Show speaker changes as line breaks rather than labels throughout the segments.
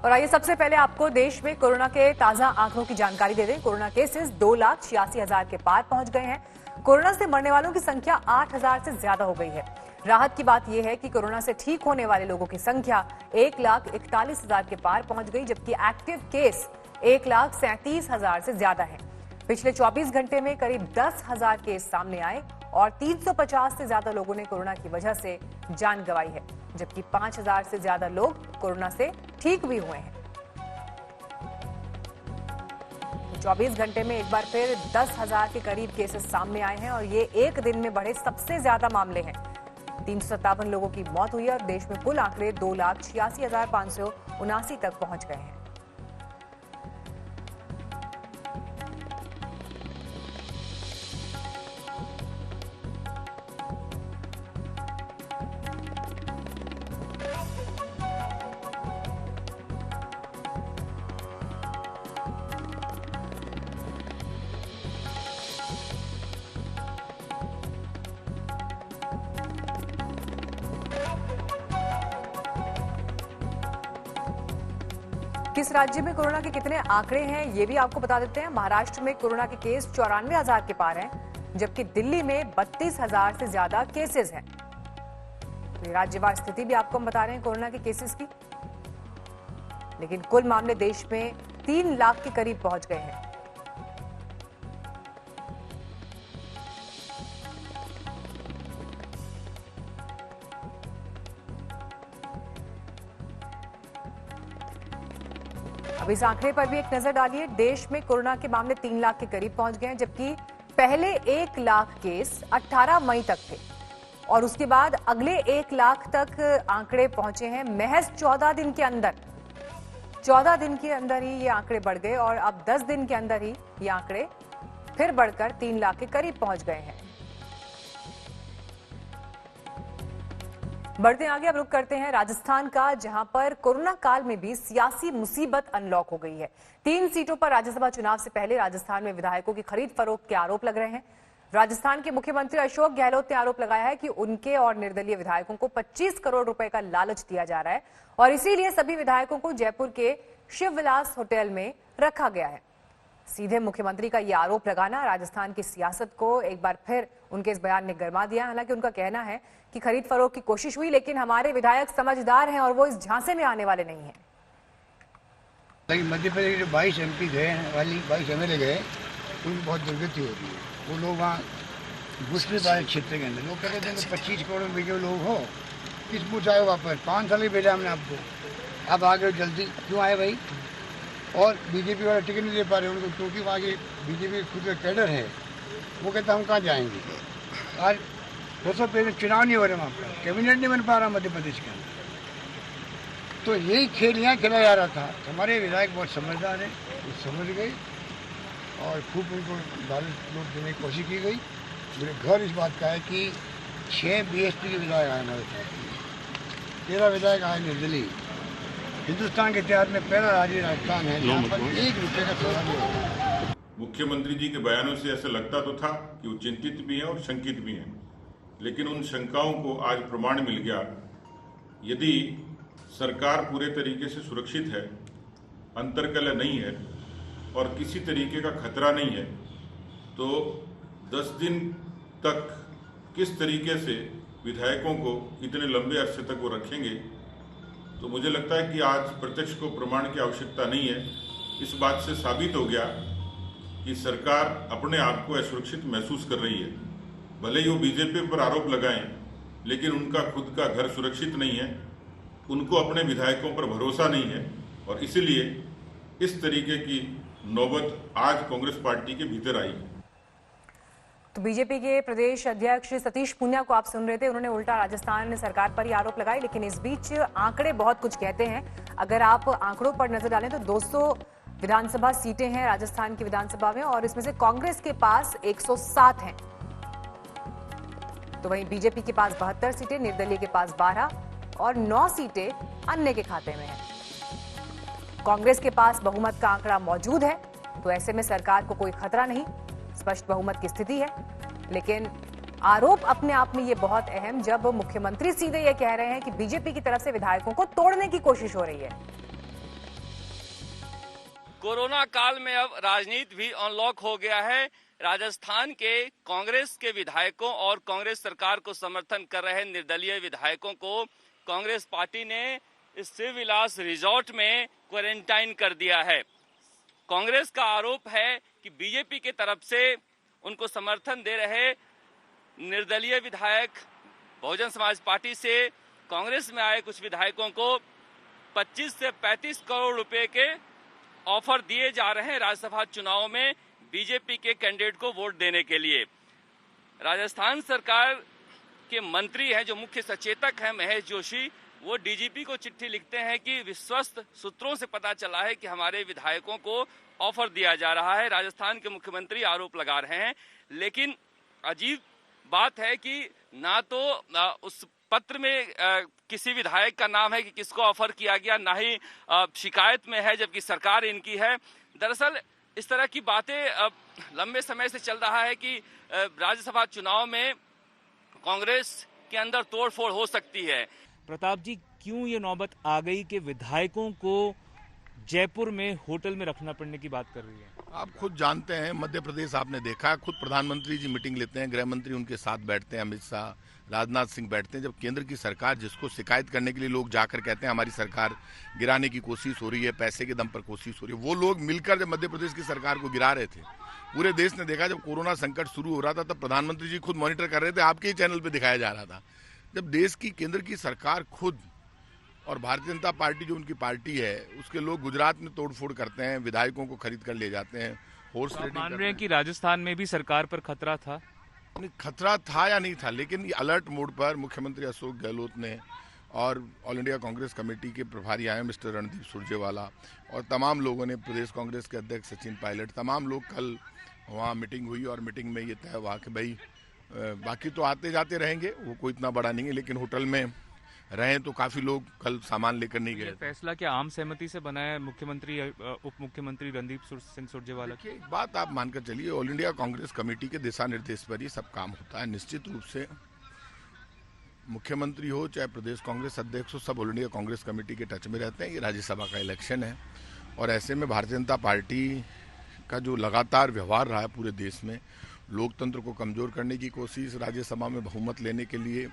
और आइए सबसे पहले आपको देश में कोरोना के ताजा आंकड़ों की जानकारी दे दें। कोरोना केसेस 2,86,000 के पार पहुंच गए हैं। कोरोना से मरने वालों की संख्या 8,000 से ज्यादा हो गई है। राहत की बात यह है कि कोरोना से ठीक होने वाले लोगों की संख्या 1,41,000 के पार पहुंच गई, जबकि एक्टिव केस 1,37,000 से ज्यादा है। पिछले 24 घंटे में करीब 10,000 केस सामने आए और 350 से ज्यादा लोगों ने कोरोना की वजह से जान गंवाई है, जबकि 5,000 से ज्यादा लोग कोरोना से ठीक भी हुए हैं। 24 घंटे में एक बार फिर 10,000 के करीब केसेस सामने आए हैं और ये एक दिन में बढ़े सबसे ज्यादा मामले हैं। 357 लोगों की मौत हुई है और देश में कुल आंकड़े 2,86,579 तक पहुंच गए हैं। किस राज्य में कोरोना के कितने आंकड़े हैं ये भी आपको बता देते हैं। महाराष्ट्र में कोरोना के केस 94,000 के पार हैं, जबकि दिल्ली में 32,000 से ज्यादा केसेस हैं। तो ये राज्यवार स्थिति भी आपको हम बता रहे हैं कोरोना के केसेस की। लेकिन कुल मामले देश में 3 लाख के करीब पहुंच गए हैं। अब इस आंकड़े पर भी एक नजर डालिए। देश में कोरोना के मामले 3 लाख के करीब पहुंच गए हैं, जबकि पहले 1 लाख केस 18 मई तक थे और उसके बाद अगले 1 लाख तक आंकड़े पहुंचे हैं महज 14 दिन के अंदर। 14 दिन के अंदर ही ये आंकड़े बढ़ गए और अब 10 दिन के अंदर ही ये आंकड़े फिर बढ़कर 3 लाख के करीब पहुंच गए हैं। बढ़ते आगे अब रुक करते हैं राजस्थान का, जहां पर कोरोना काल में भी सियासी मुसीबत अनलॉक हो गई है। 3 सीटों पर राज्यसभा चुनाव से पहले राजस्थान में विधायकों की खरीद फरोख्त के आरोप लग रहे हैं। राजस्थान के मुख्यमंत्री अशोक गहलोत ने आरोप लगाया है कि उनके और निर्दलीय विधायकों को 25 करोड़ रुपए का लालच दिया जा रहा है और इसीलिए सभी विधायकों को जयपुर के शिवविलास होटल में रखा गया है। सीधे मुख्यमंत्री का यह आरोप लगाना राजस्थान की सियासत को एक बार फिर उनके इस बयान ने गरमा दिया। हालांकि उनका कहना है कि खरीद फरोख्त की कोशिश हुई, लेकिन हमारे विधायक समझदार हैं और वो इस झांसे में आने वाले नहीं हैं।
मध्य प्रदेश के 22 MP गए वाली 22 MLA गए, उनकी बहुत दुर्गति हो रही है। वो लोग वहाँ घुसने वाले क्षेत्र के अंदर लोग कहते थे 25 करोड़ में भेजे लोग हो, किस पूछा है वापस 5 साल ही भेजा हमने आपको, अब आ गए जल्दी क्यों आए भाई। और बीजेपी वाले टिकट नहीं दे पा रहे उनको, क्योंकि वहाँ के बीजेपी खुद का कैडर है, वो कहता हम कहाँ जाएंगे। आज 200 पेज चुनाव नहीं हो रहे वहाँ पर, कैबिनेट नहीं बन पा रहा मध्य प्रदेश के अंदर। तो यही खेल यहाँ खेला जा रहा था। हमारे विधायक बहुत समझदार हैं, वो समझ गए और खूब उनको लालच लोग देने की कोशिश की गई। मेरे घर इस बात का है कि 6 BSP के विधायक आए हमारे साथ, 13 विधायक आए निर्दलीय। हिंदुस्तान के इतिहास में पहला राज्य राजस्थान है जहाँ पर 1 रुपये का सौदा नहीं होता।
मुख्यमंत्री जी के बयानों से ऐसा लगता तो था कि वो चिंतित भी हैं और शंकित भी हैं, लेकिन उन शंकाओं को आज प्रमाण मिल गया। यदि सरकार पूरे तरीके से सुरक्षित है, अंतर्कलह नहीं है और किसी तरीके का खतरा नहीं है, तो 10 दिन तक किस तरीके से विधायकों को इतने लंबे अरसे तक वो रखेंगे, तो मुझे लगता है कि आज प्रत्यक्ष को प्रमाण की आवश्यकता नहीं है। इस बात से साबित हो गया कि सरकार अपने आप को असुरक्षित महसूस कर रही है। भले ही वो बीजेपी पर आरोप लगाएं, लेकिन उनका खुद का घर सुरक्षित नहीं है, उनको अपने विधायकों पर भरोसा नहीं है और इसीलिए इस तरीके की नौबत आज कांग्रेस पार्टी के भीतर आई है।
तो बीजेपी के प्रदेश अध्यक्ष सतीश पूनिया को आप सुन रहे थे, उन्होंने उल्टा राजस्थान सरकार पर ही आरोप लगाए। लेकिन इस बीच आंकड़े बहुत कुछ कहते हैं। अगर आप आंकड़ों पर नजर डालें तो 200 विधानसभा सीटें हैं राजस्थान की विधानसभा में और इसमें से कांग्रेस के पास 107 हैं, तो वहीं बीजेपी के पास 72 सीटें, निर्दलीय के पास 12 और 9 सीटें अन्य के खाते में हैं। कांग्रेस के पास बहुमत का आंकड़ा मौजूद है, तो ऐसे में सरकार को कोई खतरा नहीं, स्पष्ट बहुमत की स्थिति है। लेकिन आरोप अपने आप में ये बहुत अहम, जब मुख्यमंत्री सीधे ये कह रहे हैं कि बीजेपी की तरफ से विधायकों को तोड़ने की कोशिश हो रही है।
कोरोना काल में अब राजनीति भी अनलॉक हो गया है। राजस्थान के कांग्रेस के विधायकों और कांग्रेस सरकार को समर्थन कर रहे निर्दलीय विधायकों को कांग्रेस पार्टी ने इस शिवविलास रिजॉर्ट में क्वारंटाइन कर दिया है। कांग्रेस का आरोप है कि बीजेपी की तरफ से उनको समर्थन दे रहे निर्दलीय विधायक बहुजन समाज पार्टी से कांग्रेस में आए कुछ विधायकों को 25 से 35 करोड़ रुपए के ऑफर दिए जा रहे हैं राज्यसभा चुनाव में बीजेपी के कैंडिडेट को वोट देने के लिए। राजस्थान सरकार के मंत्री हैं, जो मुख्य सचेतक हैं महेश जोशी, वो डीजीपी को चिट्ठी लिखते हैं कि विश्वस्त सूत्रों से पता चला है कि हमारे विधायकों को ऑफर दिया जा रहा है। राजस्थान के मुख्यमंत्री आरोप लगा रहे हैं, लेकिन अजीब बात है कि ना तो उस पत्र में किसी विधायक का नाम है कि किसको ऑफर किया गया, ना ही शिकायत में है, जबकि सरकार इनकी है। दरअसल इस तरह की बातें लंबे समय से चल रहा है कि राज्यसभा चुनाव में कांग्रेस के अंदर तोड़फोड़ हो सकती है।
प्रताप जी, क्यों ये नौबत आ गई कि विधायकों को जयपुर में होटल में रखना पड़ने की बात कर रही है?
आप खुद जानते हैं, मध्य प्रदेश आपने देखा, खुद प्रधानमंत्री जी मीटिंग लेते हैं, गृह मंत्री उनके साथ बैठते हैं, अमित शाह, राजनाथ सिंह बैठते हैं। जब केंद्र की सरकार, जिसको शिकायत करने के लिए लोग जाकर कहते हैं हमारी सरकार गिराने की कोशिश हो रही है, पैसे के दम पर कोशिश हो रही है, वो लोग मिलकर जब मध्य प्रदेश की सरकार को गिरा रहे थे, पूरे देश ने देखा। जब कोरोना संकट शुरू हो रहा था तब प्रधानमंत्री जी खुद मॉनिटर कर रहे थे, आपके ही चैनल पर दिखाया जा रहा था। जब देश की केंद्र की सरकार खुद और भारतीय जनता पार्टी जो उनकी पार्टी है, उसके लोग गुजरात में तोड़फोड़ करते हैं, विधायकों को खरीद कर ले जाते हैं, हॉर्स रेडिंग
मान रहे हैं कि राजस्थान में भी सरकार पर खतरा था?
नहीं, खतरा था या नहीं था, लेकिन ये अलर्ट मोड पर मुख्यमंत्री अशोक गहलोत ने और ऑल इंडिया कांग्रेस कमेटी के प्रभारी आए मिस्टर रणदीप सुरजेवाला और तमाम लोगों ने, प्रदेश कांग्रेस के अध्यक्ष सचिन पायलट, तमाम लोग, कल वहाँ मीटिंग हुई और मीटिंग में ये तय हुआ कि भाई बाकी तो आते जाते रहेंगे, वो कोई इतना बड़ा नहीं है, लेकिन होटल में रहें तो काफी लोग कल सामान लेकर नहीं गए।
फैसला क्या आम सहमति से बना है मुख्यमंत्री उप मुख्यमंत्री रणदीप सिंह सुरजेवाला?
एक बात आप मानकर चलिए, ऑल इंडिया कांग्रेस कमेटी के दिशा निर्देश पर ही सब काम होता है। निश्चित रूप से मुख्यमंत्री हो चाहे प्रदेश कांग्रेस अध्यक्ष हो, सब ऑल इंडिया कांग्रेस कमेटी के टच में रहते हैं। ये राज्यसभा का इलेक्शन है और ऐसे में भारतीय जनता पार्टी का जो लगातार व्यवहार रहा है पूरे देश में, लोकतंत्र को कमजोर करने की कोशिश, राज्यसभा में बहुमत लेने के लिए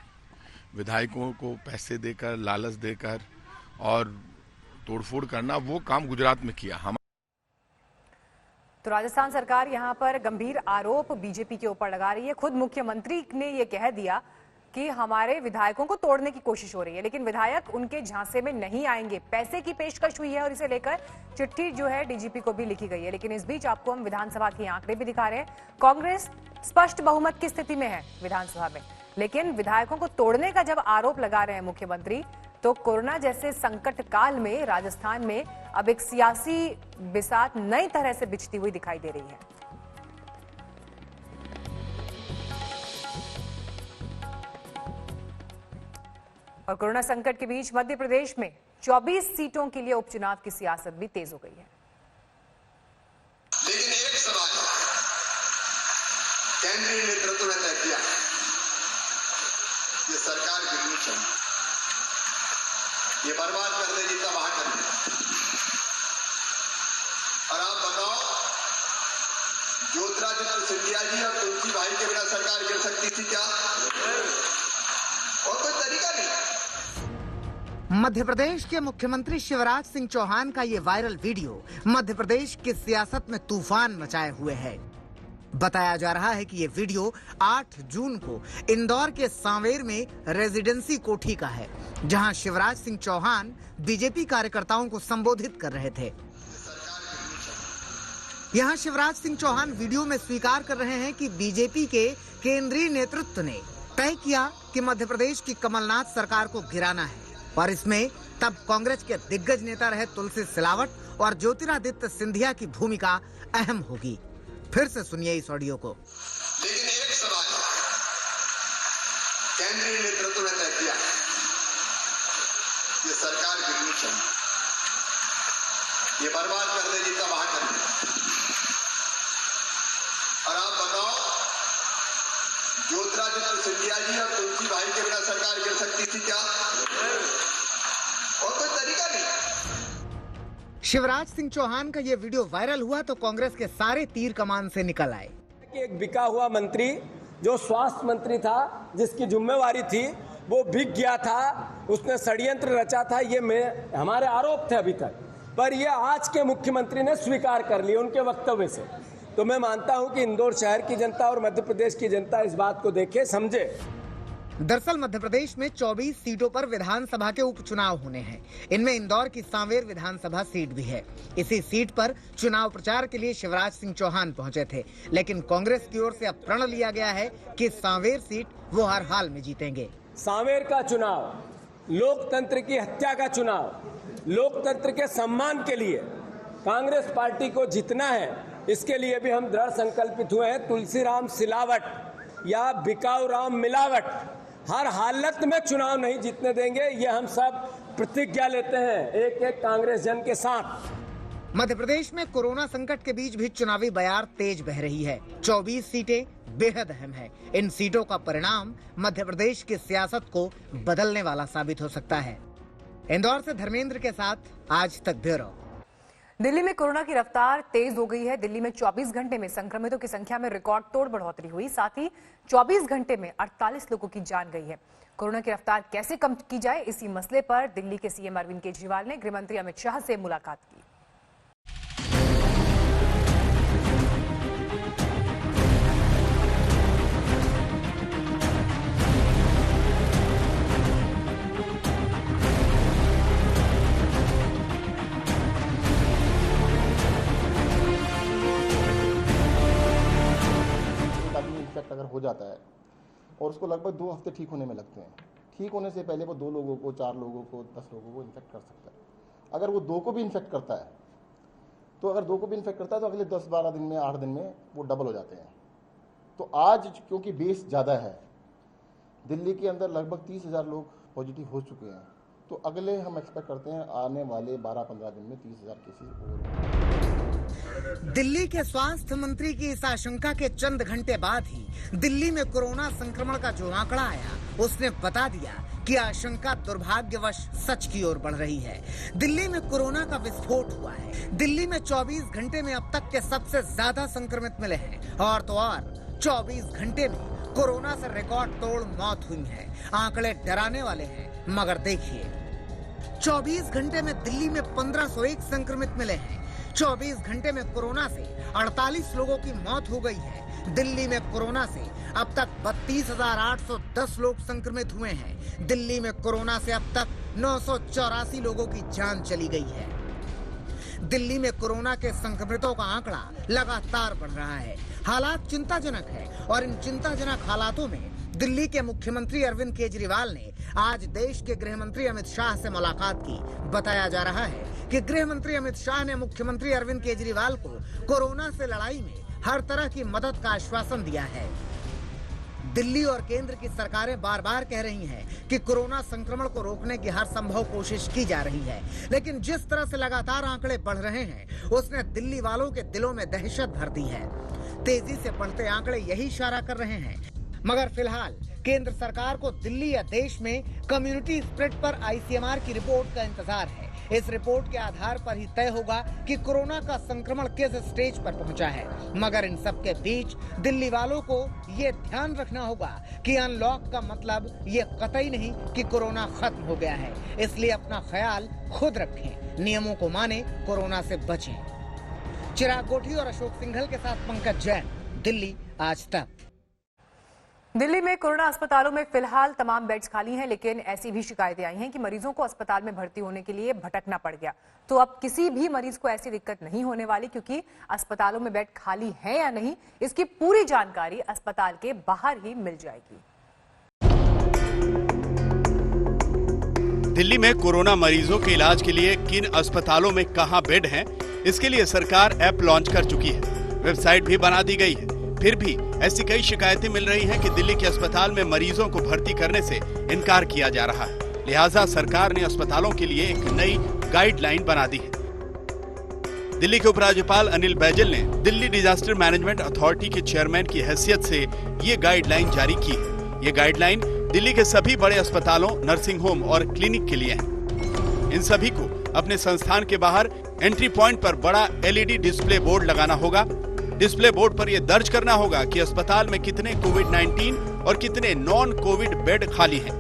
विधायकों को पैसे देकर, लालच देकर और तोड़फोड़ करना, वो काम गुजरात में किया। हम
तो राजस्थान सरकार यहां पर गंभीर आरोप बीजेपी के ऊपर लगा रही है। खुद मुख्यमंत्री ने यह कह दिया कि हमारे विधायकों को तोड़ने की कोशिश हो रही है, लेकिन विधायक उनके झांसे में नहीं आएंगे। पैसे की पेशकश हुई है और इसे लेकर चिट्ठी जो है डीजीपी को भी लिखी गई है। लेकिन इस बीच आपको हम विधानसभा के आंकड़े भी दिखा रहे हैं। कांग्रेस स्पष्ट बहुमत की स्थिति में है विधानसभा में, लेकिन विधायकों को तोड़ने का जब आरोप लगा रहे हैं मुख्यमंत्री, तो कोरोना जैसे संकट काल में राजस्थान में अब एक सियासी बिसात नई तरह से बिछती हुई दिखाई दे रही है। और कोरोना संकट के बीच मध्य प्रदेश में 24 सीटों के लिए उपचुनाव की सियासत भी तेज हो गई है।
लेकिन एक सवाल केंद्रीय नेतृत्व ने तय किया, ये सरकार की नीचे, ये बर्बाद कर दे जितना वहां कर दे। और आप बताओ, ज्योतिरादित्य सिंधिया जी और तुलसी भाई के बिना सरकार गिर सकती थी क्या? और कोई तरीका नहीं।
मध्य प्रदेश के मुख्यमंत्री शिवराज सिंह चौहान का ये वायरल वीडियो मध्य प्रदेश की सियासत में तूफान मचाए हुए है। बताया जा रहा है कि ये वीडियो 8 जून को इंदौर के सांवेर में रेजिडेंसी कोठी का है, जहां शिवराज सिंह चौहान बीजेपी कार्यकर्ताओं को संबोधित कर रहे थे। यहां शिवराज सिंह चौहान वीडियो में स्वीकार कर रहे हैं कि बीजेपी के केंद्रीय नेतृत्व ने तय किया कि मध्य प्रदेश की कमलनाथ सरकार को गिराना है, और इसमें तब कांग्रेस के दिग्गज नेता रहे तुलसी सिलावट और ज्योतिरादित्य सिंधिया की भूमिका अहम होगी। फिर से सुनिए इस ऑडियो को।
लेकिन एक सवाल केंद्रीय नेतृत्व ने तय किया, ये सरकार की नीचे, ये बर्बाद कर दे जितना वहां कर दे। और आप बताओ, ज्योतिरादित्य सिंधिया जी और तुलसी भाई के बिना सरकार गिर सकती थी क्या? और कोई तरीका नहीं।
शिवराज सिंह चौहान का ये वीडियो वायरल हुआ तो कांग्रेस के सारे तीर कमान से निकल आए।
एक बिका हुआ मंत्री जो स्वास्थ्य मंत्री था, जिसकी जिम्मेवारी थी, वो बिक गया था, उसने षड्यंत्र रचा था, ये हमारे आरोप थे अभी तक, पर ये आज के मुख्यमंत्री ने स्वीकार कर लिया उनके वक्तव्य से। तो मैं मानता हूं कि इंदौर शहर की जनता और मध्य प्रदेश की जनता इस बात को देखे, समझे।
दरअसल मध्य प्रदेश में 24 सीटों पर विधानसभा के उपचुनाव होने हैं। इनमें इंदौर की सांवेर विधानसभा सीट भी है। इसी सीट पर चुनाव प्रचार के लिए शिवराज सिंह चौहान पहुंचे थे, लेकिन कांग्रेस की ओर से अब प्रण लिया गया है कि सांवेर सीट वो हर हाल में जीतेंगे।
सांवेर का चुनाव लोकतंत्र की हत्या का चुनाव, लोकतंत्र के सम्मान के लिए कांग्रेस पार्टी को जीतना है, इसके लिए भी हम दृढ़ संकल्पित हुए हैं। तुलसीराम सिलावट या बिकाऊ राम मिलावट, हर हालत में चुनाव नहीं जीतने देंगे, ये हम सब प्रतिज्ञा लेते हैं एक एक कांग्रेस जन के साथ।
मध्य प्रदेश में कोरोना संकट के बीच भी चुनावी बयार तेज बह रही है। 24 सीटें बेहद अहम है। इन सीटों का परिणाम मध्य प्रदेश की सियासत को बदलने वाला साबित हो सकता है। इंदौर से धर्मेंद्र के साथ आज तक ब्यूरो।
दिल्ली में कोरोना की रफ्तार तेज हो गई है। दिल्ली में 24 घंटे में संक्रमितों की संख्या में रिकॉर्ड तोड़ बढ़ोतरी हुई। साथ ही 24 घंटे में 48 लोगों की जान गई है। कोरोना की रफ्तार कैसे कम की जाए, इसी मसले पर दिल्ली के सीएम अरविंद केजरीवाल ने गृह मंत्री अमित शाह से मुलाकात की।
अगर हो जाता है और उसको लगभग 2 हफ्ते ठीक होने में लगते हैं। ठीक होने से पहले वो 2 लोगों को, 4 लोगों को, 10 लोगों को इन्फेक्ट कर सकता है। अगर वो 2 को भी इन्फेक्ट करता है तो अगले 10-12 दिन में, 8 दिन में वो डबल हो जाते हैं। तो आज क्योंकि बेस ज़्यादा है, दिल्ली के अंदर लगभग 30,000 लोग पॉजिटिव हो चुके हैं, तो अगले हम एक्सपेक्ट करते हैं आने वाले 12-15 दिन में 30,000 केसेस और।
दिल्ली के स्वास्थ्य मंत्री की इस आशंका के चंद घंटे बाद ही दिल्ली में कोरोना संक्रमण का जो आंकड़ा आया, उसने बता दिया कि आशंका दुर्भाग्यवश सच की ओर बढ़ रही है। दिल्ली में कोरोना का विस्फोट हुआ है। दिल्ली में 24 घंटे में अब तक के सबसे ज्यादा संक्रमित मिले हैं और तो और 24 घंटे में कोरोना से रिकॉर्ड तोड़ मौत हुई है। आंकड़े डराने वाले हैं, मगर देखिए 24 घंटे में दिल्ली में 1501 संक्रमित मिले हैं। 24 घंटे में कोरोना से 48 लोगों की मौत हो गई है। दिल्ली में कोरोना से अब तक 32,810 लोग संक्रमित हुए हैं। दिल्ली में कोरोना से अब तक 984 लोगों की जान चली गई है। दिल्ली में कोरोना के संक्रमितों का आंकड़ा लगातार बढ़ रहा है। हालात चिंताजनक है और इन चिंताजनक हालातों में दिल्ली के मुख्यमंत्री अरविंद केजरीवाल ने आज देश के गृह मंत्री अमित शाह से मुलाकात की। बताया जा रहा है कि गृह मंत्री अमित शाह ने मुख्यमंत्री अरविंद केजरीवाल को कोरोना से लड़ाई में हर तरह की मदद का आश्वासन दिया है। दिल्ली और केंद्र की सरकारें बार बार कह रही हैं कि कोरोना संक्रमण को रोकने की हर संभव कोशिश की जा रही है, लेकिन जिस तरह से लगातार आंकड़े बढ़ रहे हैं, उसने दिल्ली वालों के दिलों में दहशत भर दी है। तेजी से बढ़ते आंकड़े यही इशारा कर रहे हैं। मगर फिलहाल केंद्र सरकार को दिल्ली या देश में कम्युनिटी स्प्रेड पर आईसीएमआर की रिपोर्ट का इंतजार है। इस रिपोर्ट के आधार पर ही तय होगा कि कोरोना का संक्रमण किस स्टेज पर पहुंचा है। मगर इन सब के बीच दिल्ली वालों को ये ध्यान रखना होगा कि अनलॉक का मतलब ये कतई नहीं कि कोरोना खत्म हो गया है। इसलिए अपना ख्याल खुद रखें, नियमों को माने, कोरोना से बचें। चिराग गोठी और अशोक सिंघल के साथ पंकज जैन, दिल्ली आज तक।
दिल्ली में कोरोना अस्पतालों में फिलहाल तमाम बेड्स खाली हैं, लेकिन ऐसी भी शिकायतें आई हैं कि मरीजों को अस्पताल में भर्ती होने के लिए भटकना पड़ गया। तो अब किसी भी मरीज को ऐसी दिक्कत नहीं होने वाली, क्योंकि अस्पतालों में बेड खाली है या नहीं, इसकी पूरी जानकारी अस्पताल के बाहर ही मिल जाएगी।
दिल्ली में कोरोना मरीजों के इलाज के लिए किन अस्पतालों में कहां बेड हैं, इसके लिए सरकार ऐप लॉन्च कर चुकी है। वेबसाइट भी बना दी गई है। फिर भी ऐसी कई शिकायतें मिल रही हैं कि दिल्ली के अस्पताल में मरीजों को भर्ती करने से इनकार किया जा रहा है। लिहाजा सरकार ने अस्पतालों के लिए एक नई गाइडलाइन बना दी है। दिल्ली के उपराज्यपाल अनिल बैजल ने दिल्ली डिजास्टर मैनेजमेंट अथॉरिटी के चेयरमैन की हैसियत से ये गाइडलाइन जारी की है। ये गाइडलाइन दिल्ली के सभी बड़े अस्पतालों, नर्सिंग होम और क्लिनिक के लिए है। इन सभी को अपने संस्थान के बाहर एंट्री पॉइंट पर बड़ा LED डिस्प्ले बोर्ड लगाना होगा। डिस्प्ले बोर्ड पर यह दर्ज करना होगा कि अस्पताल में कितने कोविड-19 और कितने नॉन कोविड बेड खाली हैं।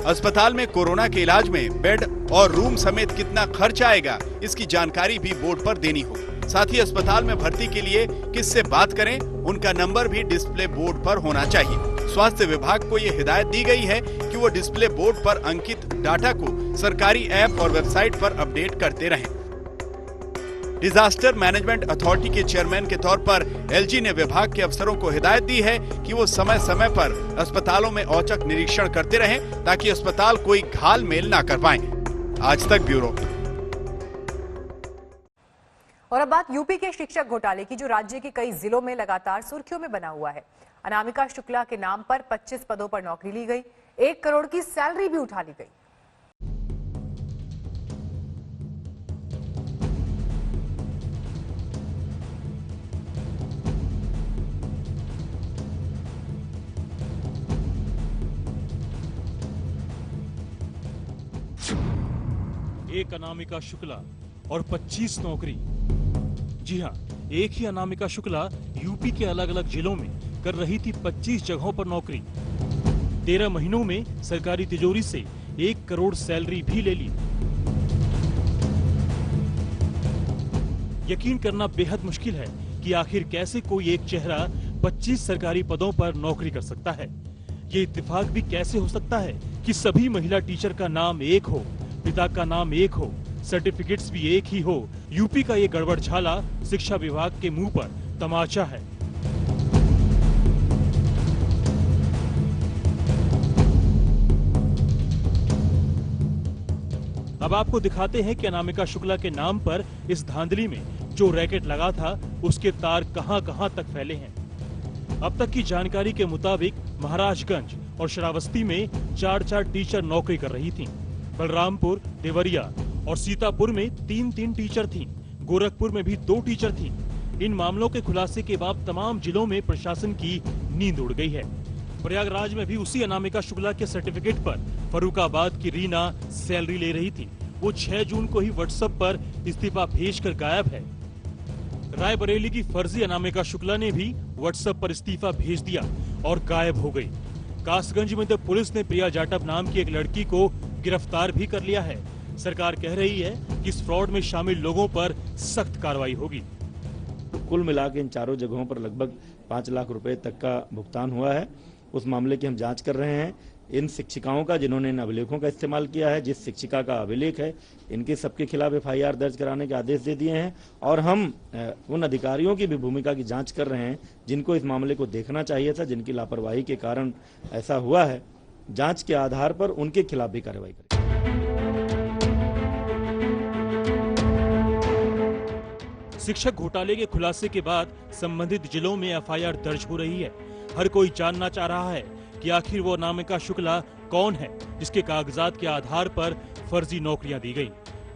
अस्पताल में कोरोना के इलाज में बेड और रूम समेत कितना खर्च आएगा, इसकी जानकारी भी बोर्ड पर देनी होगी। साथ ही अस्पताल में भर्ती के लिए किससे बात करें, उनका नंबर भी डिस्प्ले बोर्ड पर होना चाहिए। स्वास्थ्य विभाग को ये हिदायत दी गई है कि वो डिस्प्ले बोर्ड पर अंकित डाटा को सरकारी ऐप और वेबसाइट पर अपडेट करते रहें। डिजास्टर मैनेजमेंट अथॉरिटी के चेयरमैन के तौर पर LG ने विभाग के अफसरों को हिदायत दी है कि वो समय समय पर अस्पतालों में औचक निरीक्षण करते रहें ताकि अस्पताल कोई घाल मेल ना कर पाए। आज तक ब्यूरो।
और अब बात यूपी के शिक्षक घोटाले की, जो राज्य के कई जिलों में लगातार सुर्खियों में बना हुआ है। अनामिका शुक्ला के नाम पर 25 पदों पर नौकरी ली गई, 1 करोड़ की सैलरी भी उठा ली गई।
एक अनामिका शुक्ला और 25 नौकरी। जी हां, एक ही अनामिका शुक्ला यूपी के अलग अलग जिलों में कर रही थी 25 जगहों पर नौकरी। 13 महीनों में सरकारी तिजोरी से 1 करोड़ सैलरी भी ले ली। यकीन करना बेहद मुश्किल है कि आखिर कैसे कोई एक चेहरा 25 सरकारी पदों पर नौकरी कर सकता है। ये इत्तेफाक भी कैसे हो सकता है कि सभी महिला टीचर का नाम एक हो, पिता का नाम एक हो, सर्टिफिकेट्स भी एक ही हो। यूपी का ये गड़बड़ झाला शिक्षा विभाग के मुंह पर तमाचा है। अब आपको दिखाते हैं कि अनामिका शुक्ला के नाम पर इस धांधली में जो रैकेट लगा था, उसके तार कहां-कहां तक फैले हैं। अब तक की जानकारी के मुताबिक महाराजगंज और श्रावस्ती में 4-4 टीचर नौकरी कर रही थीं। बलरामपुर, देवरिया और सीतापुर में 3-3 टीचर थीं। गोरखपुर में भी 2 टीचर थीं। इन मामलों के खुलासे के बाद तमाम जिलों में प्रशासन की नींद उड़ गई है। प्रयागराज में भी उसी अनामिका शुक्ला के सर्टिफिकेट पर फर्रुखाबाद की रीना सैलरी ले रही थी। वो 6 जून को ही व्हाट्सएप पर इस्तीफा भेजकर गायब है। रायबरेली की फर्जी अनामिका शुक्ला ने भी व्हाट्सएप पर इस्तीफा भेज दिया और गायब हो गई। कासगंज में तो पुलिस ने प्रिया जाटव नाम की एक लड़की को गिरफ्तार भी कर लिया है। सरकार कह रही है कि इस फ्रॉड में शामिल लोगों पर सख्त कार्रवाई होगी।
कुल मिला के इन चारों जगहों पर लगभग 5 लाख रुपए तक का भुगतान हुआ है। उस मामले की हम जांच कर रहे हैं। इन शिक्षिकाओं का जिन्होंने इन अभिलेखों का इस्तेमाल किया है, जिस शिक्षिका का अभिलेख है, इनके सबके खिलाफ FIR दर्ज कराने के आदेश दे दिए हैं और हम उन अधिकारियों की भी भूमिका की जांच कर रहे हैं जिनको इस मामले को देखना चाहिए था, जिनकी लापरवाही के कारण ऐसा हुआ है। जांच के आधार पर उनके खिलाफ भी कार्रवाई करें।
शिक्षक घोटाले के खुलासे के बाद संबंधित जिलों में FIR दर्ज हो रही है। हर कोई जानना चाह रहा है कि आखिर वो अनामिका शुक्ला कौन है जिसके कागजात के आधार पर फर्जी नौकरियां दी गई।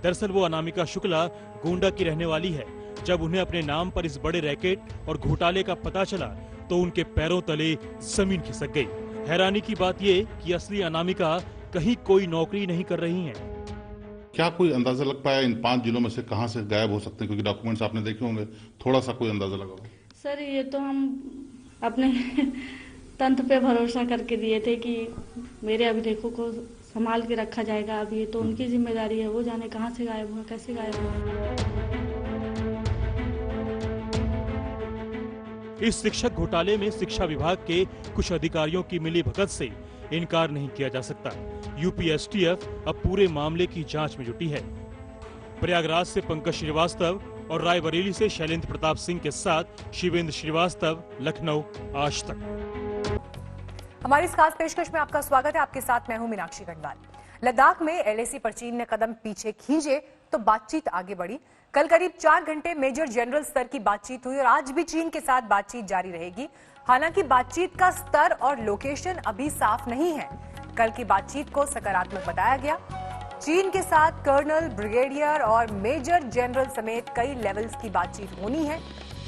दरअसल वो अनामिका शुक्ला गोंडा की रहने वाली है। जब उन्हें अपने नाम पर इस बड़े रैकेट और घोटाले का पता चला तो उनके पैरों तले जमीन खिसक गई। हैरानी की बात ये कि असली अनामिका कहीं कोई नौकरी नहीं कर रही हैं।
क्या कोई अंदाजा लग पाया इन 5 जिलों में से कहां से गायब हो सकते हैं? क्योंकि डॉक्यूमेंट्स आपने देखे होंगे, थोड़ा सा कोई अंदाजा लगाओ।
सर ये तो हम अपने तंत्र पे भरोसा करके दिए थे कि मेरे अभिलेखों को संभाल के रखा जाएगा। अब ये तो उनकी जिम्मेदारी है, वो जाने कहां से गायब हुआ, कैसे गायब हुआ।
इस शिक्षक घोटाले में शिक्षा विभाग के कुछ अधिकारियों की मिलीभगत से इनकार नहीं किया जा सकता। यूपी STF अब पूरे मामले की जांच में जुटी है। प्रयागराज से पंकज श्रीवास्तव और रायबरेली से शैलेंद्र प्रताप सिंह के साथ शिवेंद्र श्रीवास्तव, लखनऊ, आज तक।
हमारी इस खास पेशकश में आपका स्वागत है। आपके साथ मैं हूं मीनाक्षी गढ़वाल। लद्दाख में LAC पर चीन ने कदम पीछे खींचे तो बातचीत आगे बढ़ी। कल करीब 4 घंटे मेजर जनरल स्तर की बातचीत हुई और आज भी चीन के साथ बातचीत जारी रहेगी। हालांकि बातचीत का स्तर और लोकेशन अभी साफ नहीं है। कल की बातचीत को सकारात्मक बताया गया। चीन के साथ कर्नल, ब्रिगेडियर और मेजर जनरल समेत कई लेवल्स की बातचीत होनी है।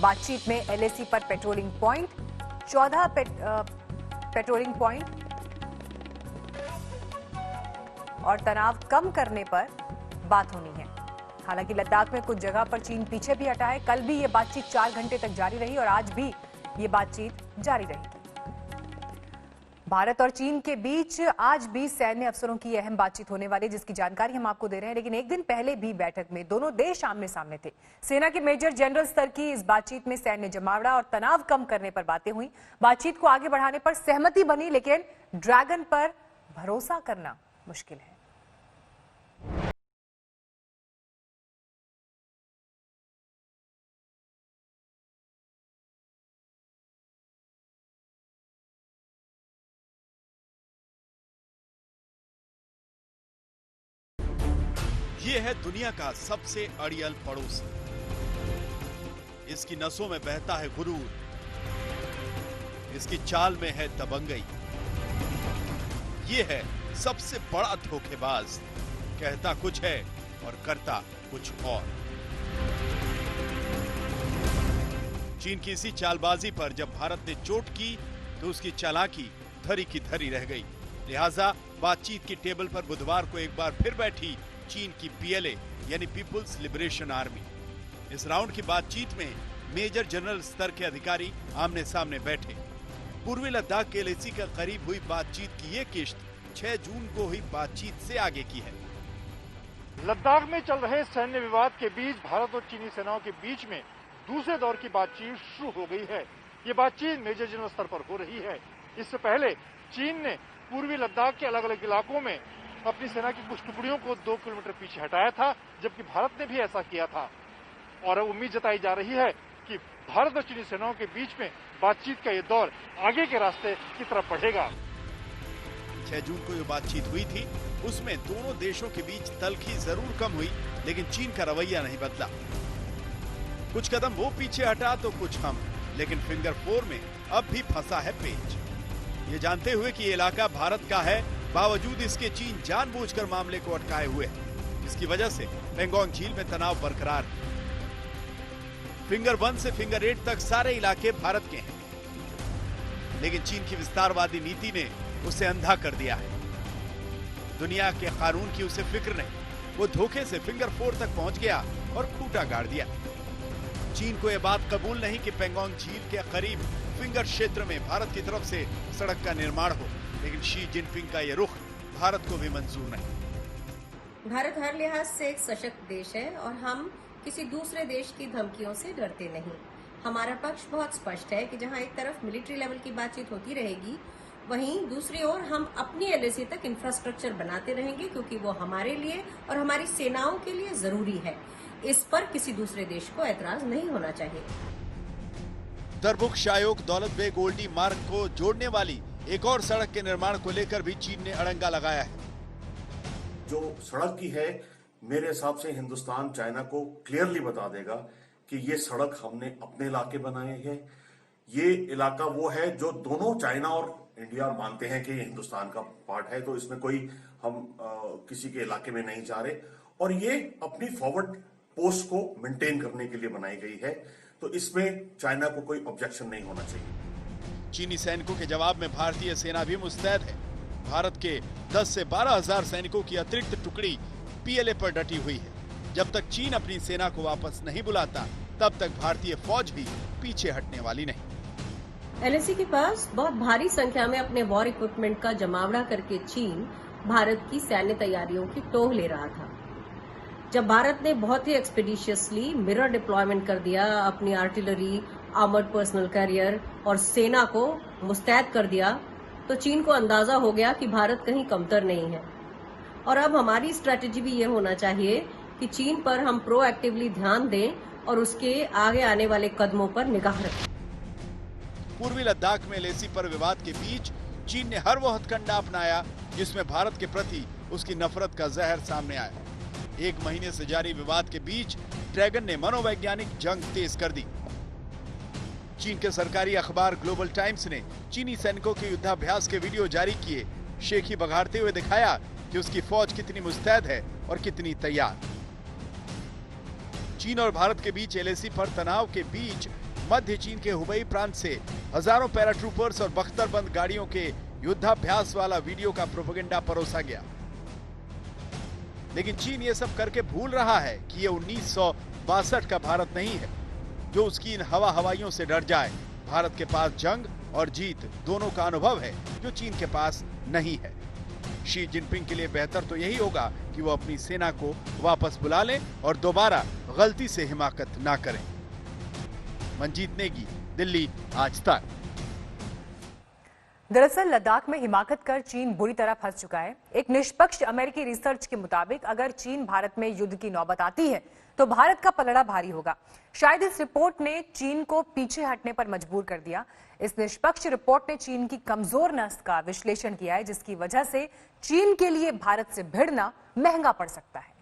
बातचीत में एलएसी पर पेट्रोलिंग पॉइंट, 14 पेट्रोलिंग पॉइंट और तनाव कम करने पर बात होनी है। हालांकि लद्दाख में कुछ जगह पर चीन पीछे भी हटा है। कल भी ये बातचीत 4 घंटे तक जारी रही और आज भी ये बातचीत जारी रही। भारत और चीन के बीच आज भी सैन्य अफसरों की अहम बातचीत होने वाली है, जिसकी जानकारी हम आपको दे रहे हैं। लेकिन एक दिन पहले भी बैठक में दोनों देश आमने सामने थे। सेना के मेजर जनरल स्तर की इस बातचीत में सैन्य जमावड़ा और तनाव कम करने पर बातें हुई। बातचीत को आगे बढ़ाने पर सहमति बनी, लेकिन ड्रैगन पर भरोसा करना मुश्किल है।
ये है दुनिया का सबसे अड़ियल पड़ोसी। इसकी नसों में बहता है गुरूर, इसकी चाल में है दबंगई। ये है सबसे बड़ा धोखेबाज, कहता कुछ है और करता कुछ और। चीन की इसी चालबाजी पर जब भारत ने चोट की तो उसकी चालाकी धरी की धरी रह गई। लिहाजा बातचीत की टेबल पर बुधवार को एक बार फिर बैठी चीन की पीएलए यानी पीपुल्स लिबरेशन आर्मी। इस राउंड की बातचीत में मेजर जनरल स्तर के अधिकारी आमने सामने बैठे। पूर्वी लद्दाख के एलएसी के करीब हुई बातचीत की ये किश्त 6 जून को हुई बातचीत से आगे की है।
लद्दाख में चल रहे सैन्य विवाद के बीच भारत और चीनी सेनाओं के बीच में दूसरे दौर की बातचीत शुरू हो गई है। ये बातचीत मेजर जनरल स्तर पर हो रही है। इससे पहले चीन ने पूर्वी लद्दाख के अलग अलग इलाकों में अपनी सेना की कुछ टुकड़ियों को 2 किलोमीटर पीछे हटाया था, जबकि भारत ने भी ऐसा किया था। और अब उम्मीद जताई जा रही है कि भारत और चीनी सेनाओं के बीच में बातचीत का ये दौर आगे के रास्ते की तरफ बढ़ेगा।
6 जून को जो बातचीत हुई थी उसमें दोनों देशों के बीच तलखी जरूर कम हुई, लेकिन चीन का रवैया नहीं बदला। कुछ कदम वो पीछे हटा तो कुछ हम, लेकिन फिंगर 4 में अब भी फंसा है पेच। ये जानते हुए कि ये इलाका भारत का है, बावजूद इसके चीन जानबूझकर मामले को अटकाए हुए है। इसकी वजह से पेंगोंग झील में तनाव बरकरार है। फिंगर 1 से फिंगर 8 तक सारे इलाके भारत के हैं, लेकिन चीन की विस्तारवादी नीति ने उसे अंधा कर दिया है। दुनिया के कानून की उसे फिक्र नहीं। वो धोखे से फिंगर 4 तक पहुंच गया और खूंटा गाड़ दिया। चीन को यह बात कबूल नहीं कि पेंगोंग झील के करीब फिंगर क्षेत्र में भारत की तरफ से सड़क का निर्माण हो, लेकिन शी जिनपिंग का यह रुख भारत को भी मंजूर नहीं।
भारत हर लिहाज से एक सशक्त देश है और हम किसी दूसरे देश की धमकियों से डरते नहीं। हमारा पक्ष बहुत स्पष्ट है कि जहां एक तरफ मिलिट्री लेवल की बातचीत होती रहेगी, वहीं दूसरी ओर हम अपनी एलएसी तक इंफ्रास्ट्रक्चर बनाते रहेंगे, क्योंकि वो हमारे लिए और हमारी सेनाओं के लिए जरूरी है। इस पर किसी दूसरे देश को ऐतराज नहीं होना चाहिए।
दरबुक शायोक दौलत बेग ओल्डी मार्ग को जोड़ने वाली एक और सड़क के निर्माण को लेकर भी चीन ने अड़ंगा लगाया है।
जो सड़क की है, मेरे हिसाब से हिंदुस्तान चाइना को क्लियरली बता देगा कि ये सड़क हमने अपने इलाके बनाए हैं। ये इलाका वो है जो दोनों चाइना और इंडिया मानते हैं कि ये हिंदुस्तान का पार्ट है, तो इसमें कोई हम किसी के इलाके में नहीं जा रहे। और ये अपनी फॉरवर्ड पोस्ट को मेंटेन करने के लिए बनाई गई है, तो इसमें चाइना को कोई ऑब्जेक्शन नहीं होना चाहिए।
चीनी सैनिकों के जवाब में भारतीय सेना भी मुस्तैद है। भारत के 10 से 12 हजार सैनिकों की अतिरिक्त टुकड़ी पीएलए पर डटी हुई है। जब तक चीन अपनी सेना को वापस नहीं बुलाता, तब तक भारतीय फौज भी पीछे हटने वाली नहीं।
एलएसी के पास बहुत भारी संख्या में अपने वॉर इक्विपमेंट का जमावड़ा करके चीन भारत की सैन्य तैयारियों की टोह ले रहा था। जब भारत ने बहुत ही एक्सपेडिशियसली मिरर डिप्लॉयमेंट कर दिया, अपनी आर्टिलरी, आर्मर्ड पर्सनल कैरियर और सेना को मुस्तैद कर दिया, तो चीन को अंदाजा हो गया कि भारत कहीं कमतर नहीं है। और अब हमारी स्ट्रेटेजी भी ये होना चाहिए कि चीन पर हम प्रोएक्टिवली ध्यान दें और उसके आगे आने वाले कदमों पर निगाह रखें।
पूर्वी लद्दाख में एलएसी पर विवाद के बीच चीन ने हर वो हथकंडा अपनाया जिसमें भारत के प्रति उसकी नफरत का जहर सामने आया। 1 महीने से जारी विवाद के बीच ड्रैगन ने मनोवैज्ञानिक जंग तेज कर दी। चीन के सरकारी अखबार ग्लोबल टाइम्स ने चीनी सैनिकों के युद्धाभ्यास के वीडियो जारी किए। शेखी बघाड़ते हुए दिखाया कि उसकी फौज कितनी मुस्तैद है और कितनी तैयार। चीन और भारत के बीच एलएसी पर तनाव के बीच मध्य चीन के हुबई प्रांत से हजारों पैराट्रूपर्स और बख्तरबंद गाड़ियों के युद्धाभ्यास वाला वीडियो का प्रोपेगेंडा परोसा गया। लेकिन चीन ये सब करके भूल रहा है कि ये 1962 का भारत नहीं है जो उसकी इन हवाइयों से डर जाए। भारत के पास जंग और जीत दोनों का अनुभव है जो चीन के पास नहीं है। शी जिनपिंग के लिए बेहतर तो यही होगा कि वो अपनी सेना को वापस बुला लें और दोबारा गलती से हिमाकत ना करें। मंजीत नेगी, दिल्ली, आज तक।
दरअसल लद्दाख में हिमाकत कर चीन बुरी तरह फंस चुका है। एक निष्पक्ष अमेरिकी रिसर्च के मुताबिक अगर चीन भारत में युद्ध की नौबत आती है तो भारत का पलड़ा भारी होगा। शायद इस रिपोर्ट ने चीन को पीछे हटने पर मजबूर कर दिया। इस निष्पक्ष रिपोर्ट ने चीन की कमजोर नस का विश्लेषण किया है, जिसकी वजह से चीन के लिए भारत से भिड़ना महंगा पड़ सकता है।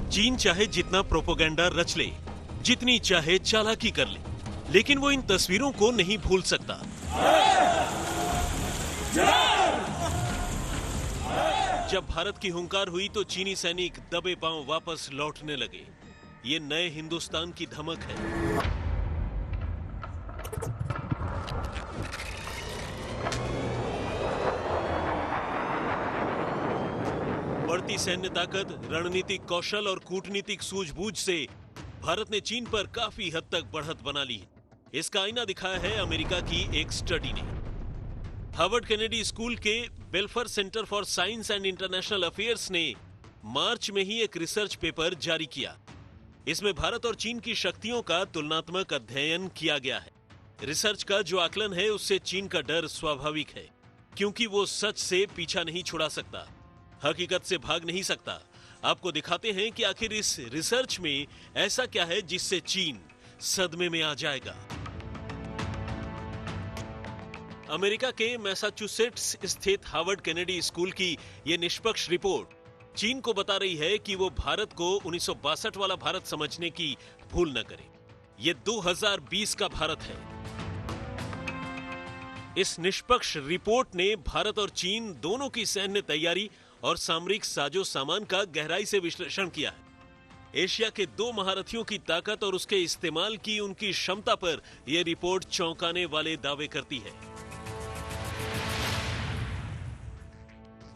चीन चाहे जितना प्रोपेगेंडा रच ले, जितनी चाहे चालाकी कर ले, लेकिन वो इन तस्वीरों को नहीं भूल सकता। जब भारत की हुंकार हुई तो चीनी सैनिक दबे पांव वापस लौटने लगे। ये नए हिंदुस्तान की धमक है। बढ़ती सैन्य ताकत, रणनीतिक कौशल और कूटनीतिक सूझबूझ से भारत ने चीन पर काफी हद तक बढ़त बना ली है। इसका आईना दिखाया है अमेरिका की एक स्टडी ने। हार्वर्ड केनेडी स्कूल के बेल्फर centre for science and international affairs ने मार्च में ही एक रिसर्च पेपर जारी किया। इसमें भारत और चीन की शक्तियों का तुलनात्मक अध्ययन किया गया है। रिसर्च का जो आकलन है उससे चीन का डर स्वाभाविक है, क्योंकि वो सच से पीछा नहीं छुड़ा सकता, हकीकत से भाग नहीं सकता। आपको दिखाते हैं कि आखिर इस रिसर्च में ऐसा क्या है जिससे चीन सदमे में आ जाएगा। अमेरिका के मैसाचुसेट्स स्थित हार्वर्ड केनेडी स्कूल की यह निष्पक्ष रिपोर्ट चीन को बता रही है कि वो भारत को 1962 वाला भारत समझने की भूल न करे। ये 2020 का भारत है। इस निष्पक्ष रिपोर्ट ने भारत और चीन दोनों की सैन्य तैयारी और सामरिक साजो सामान का गहराई से विश्लेषण किया है। एशिया के दो महारथियों की ताकत और उसके इस्तेमाल की उनकी क्षमता पर यह रिपोर्ट चौंकाने वाले दावे करती है।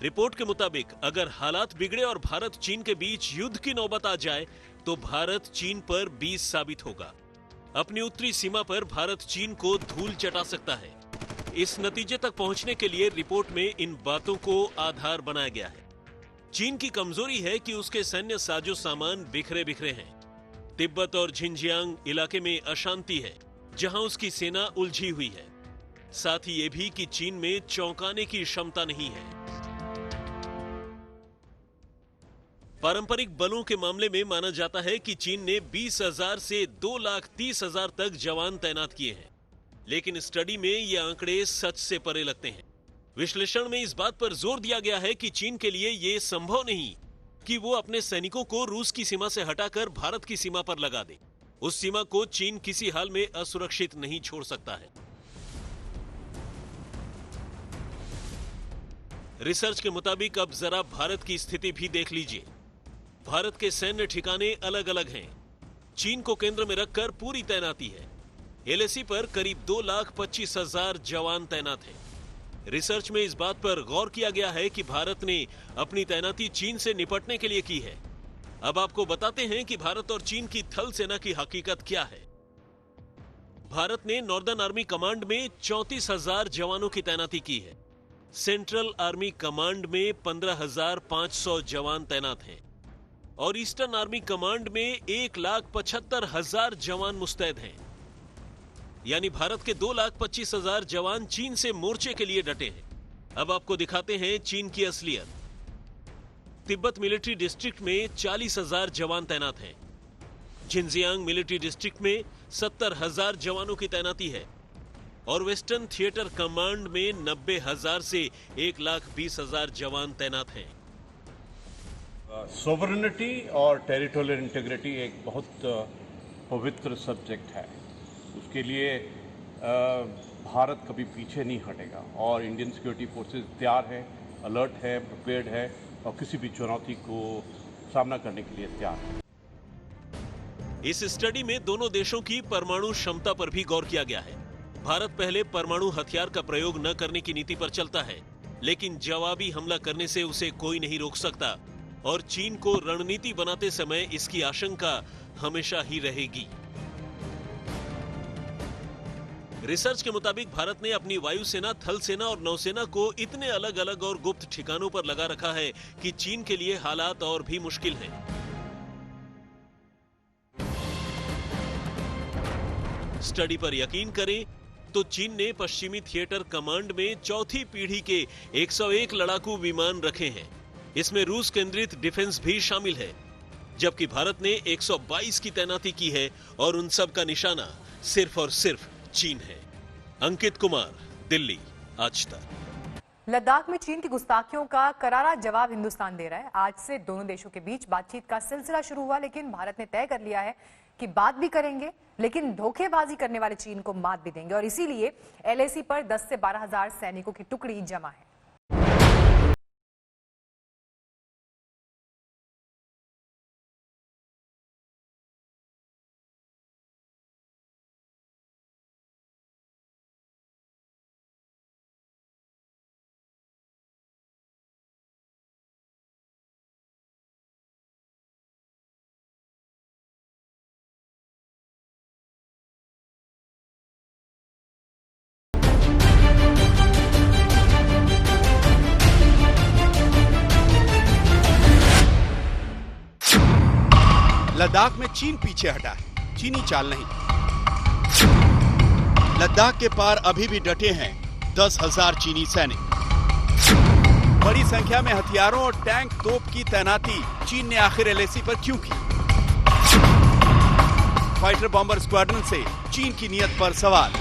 रिपोर्ट के मुताबिक अगर हालात बिगड़े और भारत चीन के बीच युद्ध की नौबत आ जाए तो भारत चीन पर 20 साबित होगा। अपनी उत्तरी सीमा पर भारत चीन को धूल चटा सकता है। इस नतीजे तक पहुंचने के लिए रिपोर्ट में इन बातों को आधार बनाया गया है। चीन की कमजोरी है कि उसके सैन्य साजो सामान बिखरे बिखरे हैं। तिब्बत और झिंजियांग इलाके में अशांति है, जहां उसकी सेना उलझी हुई है। साथ ही ये भी कि चीन में चौंकाने की क्षमता नहीं है। पारंपरिक बलों के मामले में माना जाता है कि चीन ने 20,000 से 2,30,000 तक जवान तैनात किए हैं, लेकिन स्टडी में ये आंकड़े सच से परे लगते हैं। विश्लेषण में इस बात पर जोर दिया गया है कि चीन के लिए ये संभव नहीं कि वो अपने सैनिकों को रूस की सीमा से हटाकर भारत की सीमा पर लगा दे। उस सीमा को चीन किसी हाल में असुरक्षित नहीं छोड़ सकता है। रिसर्च के मुताबिक अब जरा भारत की स्थिति भी देख लीजिए। भारत के सैन्य ठिकाने अलग अलग हैं। चीन को केंद्र में रखकर पूरी तैनाती है। एलएसी पर करीब 2,25,000 जवान तैनात हैं। रिसर्च में इस बात पर गौर किया गया है कि भारत ने अपनी तैनाती चीन से निपटने के लिए की है। अब आपको बताते हैं कि भारत और चीन की थल सेना की हकीकत क्या है। भारत ने नॉर्दर्न आर्मी कमांड में 34,000 जवानों की तैनाती की है। सेंट्रल आर्मी कमांड में 15,500 जवान तैनात हैं और ईस्टर्न आर्मी कमांड में 1,75,000 जवान मुस्तैद हैं। यानी भारत के 2,25,000 जवान चीन से मोर्चे के लिए डटे हैं। अब आपको दिखाते हैं चीन की असलियत। तिब्बत मिलिट्री डिस्ट्रिक्ट में 40,000 जवान तैनात हैं। झिंजियांग मिलिट्री डिस्ट्रिक्ट में 70,000 जवानों की तैनाती है और वेस्टर्न थिएटर कमांड में 90,000 से 1,20,000 जवान तैनात हैं।
सोवरेनिटी और टेरिटोरियल इंटीग्रिटी एक बहुत पवित्र सब्जेक्ट है उसके लिए भारत कभी पीछे नहीं हटेगा और इंडियन सिक्योरिटी फोर्सेस तैयार है, अलर्ट है, प्रिपेयर्ड है और किसी भी चुनौती को सामना करने के लिए तैयार है।
इस स्टडी में दोनों देशों की परमाणु क्षमता पर भी गौर किया गया है। भारत पहले परमाणु हथियार का प्रयोग न करने की नीति पर चलता है, लेकिन जवाबी हमला करने से उसे कोई नहीं रोक सकता और चीन को रणनीति बनाते समय इसकी आशंका हमेशा ही रहेगी। रिसर्च के मुताबिक भारत ने अपनी वायुसेना, थल सेना और नौसेना को इतने अलग अलग और गुप्त ठिकानों पर लगा रखा है कि चीन के लिए हालात और भी मुश्किल हैं। स्टडी पर यकीन करें तो चीन ने पश्चिमी थिएटर कमांड में चौथी पीढ़ी के 101 लड़ाकू विमान रखे हैं। इसमें रूस केंद्रित डिफेंस भी शामिल है, जबकि भारत ने 122 की तैनाती की है और उन सब का निशाना सिर्फ और सिर्फ चीन है। अंकित कुमार, दिल्ली, आज तक।
लद्दाख में चीन की गुस्ताखियों का करारा जवाब हिंदुस्तान दे रहा है। आज से दोनों देशों के बीच बातचीत का सिलसिला शुरू हुआ, लेकिन भारत ने तय कर लिया है कि बात भी करेंगे, लेकिन धोखेबाजी करने वाले चीन को मात भी देंगे और इसीलिए LAC पर 10 से 12 हजार सैनिकों की टुकड़ी जमा है।
लद्दाख में चीन पीछे हटा है, चीनी चाल नहीं। लद्दाख के पार अभी भी डटे हैं 10,000 चीनी सैनिक। बड़ी संख्या में हथियारों और टैंक तोप की तैनाती चीन ने आखिर LAC पर क्यों की? फाइटर बॉम्बर स्क्वाड्रन से चीन की नीयत पर सवाल।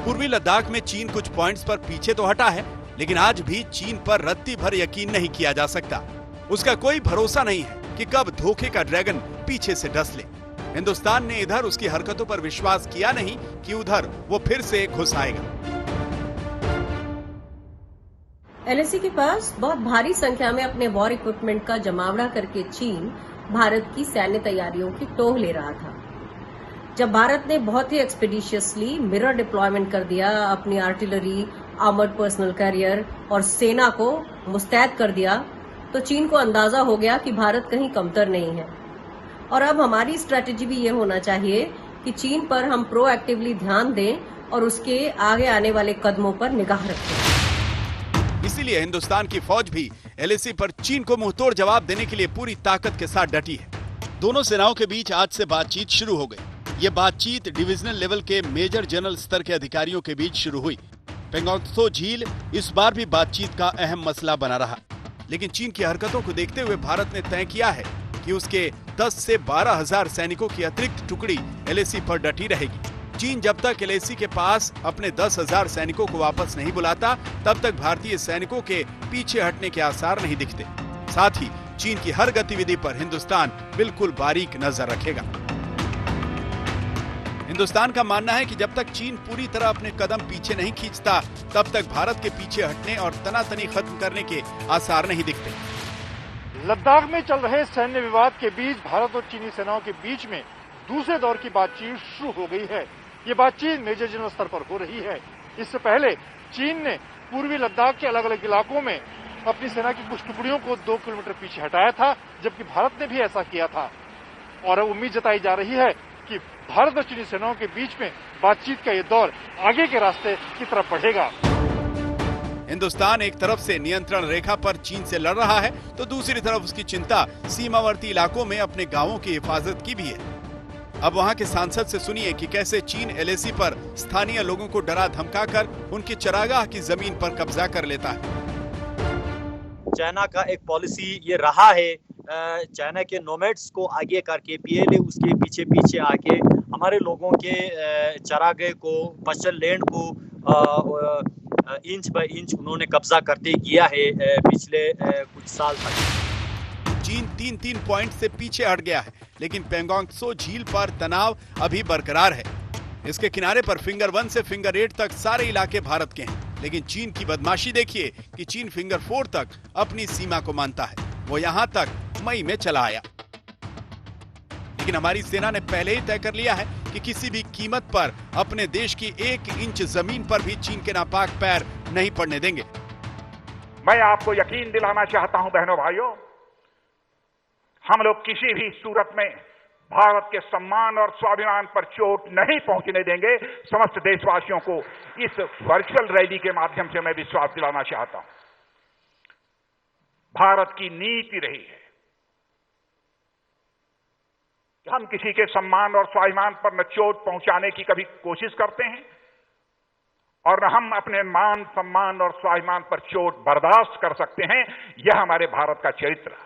पूर्वी लद्दाख में चीन कुछ पॉइंट्स पर पीछे तो हटा है, लेकिन आज भी चीन पर रत्ती भर यकीन नहीं किया जा सकता। उसका कोई भरोसा नहीं है कि कब धोखे का ड्रैगन पीछे से डस ले। हिंदुस्तान ने इधर उसकी हरकतों पर विश्वास किया नहीं कि उधर वो फिर से घुस आएगा।
LAC के पास बहुत भारी संख्या में अपने वॉर इक्विपमेंट का जमावड़ा करके चीन भारत की सैन्य तैयारियों की टोह ले रहा था। जब भारत ने बहुत ही एक्सपेडिशियसली मिरर डिप्लॉयमेंट कर दिया, अपनी आर्टिलरी, आर्मर्ड पर्सनल कैरियर और सेना को मुस्तैद कर दिया, तो चीन को अंदाजा हो गया कि भारत कहीं कमतर नहीं है। और अब हमारी स्ट्रैटेजी भी ये होना चाहिए कि चीन पर हम प्रोएक्टिवली ध्यान दें और उसके आगे आने वाले कदमों पर निगाह रखें।
इसीलिए हिंदुस्तान की फौज भी LAC पर चीन को मुंहतोड़ जवाब देने के लिए पूरी ताकत के साथ डटी है। दोनों सेनाओं के बीच आज से बातचीत शुरू हो गई। ये बातचीत डिविजनल लेवल के मेजर जनरल स्तर के अधिकारियों के बीच शुरू हुई। पेंगोंग त्सो झील इस बार भी बातचीत का अहम मसला बना रहा, लेकिन चीन की हरकतों को देखते हुए भारत ने तय किया है कि उसके 10 से 12 हजार सैनिकों की अतिरिक्त टुकड़ी LAC पर डटी रहेगी। चीन जब तक LAC के पास अपने 10,000 सैनिकों को वापस नहीं बुलाता, तब तक भारतीय सैनिकों के पीछे हटने के आसार नहीं दिखते। साथ ही चीन की हर गतिविधि पर हिंदुस्तान बिल्कुल बारीक नजर रखेगा। हिंदुस्तान का मानना है कि जब तक चीन पूरी तरह अपने कदम पीछे नहीं खींचता, तब तक भारत के पीछे हटने और तनातनी खत्म करने के आसार नहीं दिखते।
लद्दाख में चल रहे सैन्य विवाद के बीच भारत और चीनी सेनाओं के बीच में दूसरे दौर की बातचीत शुरू हो गई है। ये बातचीत मेजर जनरल स्तर पर हो रही है। इससे पहले चीन ने पूर्वी लद्दाख के अलग अलग इलाकों में अपनी सेना की कुछ टुकड़ियों को 2 किलोमीटर पीछे हटाया था, जबकि भारत ने भी ऐसा किया था। और अब उम्मीद जताई जा रही है कि भारत और चीनी सेनाओं के बीच में बातचीत का ये दौर आगे के रास्ते की तरफ बढ़ेगा।
हिंदुस्तान एक तरफ से नियंत्रण रेखा पर चीन से लड़ रहा है, तो दूसरी तरफ उसकी चिंता सीमावर्ती इलाकों में अपने गांवों की हिफाजत की भी है। अब वहां के सांसद से सुनिए कि कैसे चीन LAC पर स्थानीय लोगों को डरा धमकाकर उनकी चरागाह की जमीन पर कब्जा कर लेता है।
चाइना का एक पॉलिसी ये रहा है, चाइना के नोमैड्स को आगे करके PLA उसके पीछे पीछे आके हमारे लोगों के चरागाह को, पश्चिम लैंड को इंच बाय इंच उन्होंने कब्जा करते किया है पिछले कुछ साल तक।
चीन 3-3 पॉइंट से पीछे हट गया है, लेकिन पेंगोंग त्सो झील पर तनाव अभी बरकरार है। इसके किनारे पर फिंगर 1 से फिंगर 8 तक सारे इलाके भारत के हैं, लेकिन चीन की बदमाशी देखिए कि चीन फिंगर 4 तक अपनी सीमा को मानता है। वो यहां तक मई में चला आया, लेकिन हमारी सेना ने पहले ही तय कर लिया है कि किसी भी कीमत पर अपने देश की 1 इंच जमीन पर भी चीन के नापाक पैर नहीं पड़ने देंगे।
मैं आपको यकीन दिलाना चाहता हूं बहनों भाइयों, हम लोग किसी भी सूरत में भारत के सम्मान और स्वाभिमान पर चोट नहीं पहुंचने देंगे। समस्त देशवासियों को इस वर्चुअल रैली के माध्यम से मैं विश्वास दिलाना चाहता हूं। भारत की नीति रही है कि हम किसी के सम्मान और स्वाभिमान पर न चोट पहुंचाने की कभी कोशिश करते हैं और न हम अपने मान सम्मान और स्वाभिमान पर चोट बर्दाश्त कर सकते हैं। यह हमारे भारत का चरित्र है।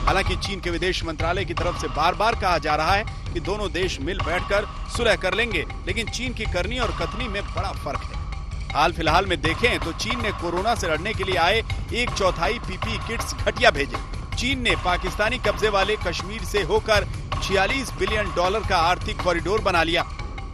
हालांकि चीन के विदेश मंत्रालय की तरफ से बार बार कहा जा रहा है कि दोनों देश मिल बैठकर सुलह कर लेंगे, लेकिन चीन की करनी और कथनी में बड़ा फर्क है। हाल फिलहाल में देखें तो चीन ने कोरोना से लड़ने के लिए आए 1/4 पीपीई किट्स घटिया भेजे। चीन ने पाकिस्तानी कब्जे वाले कश्मीर से होकर $46 बिलियन का आर्थिक कॉरिडोर बना लिया।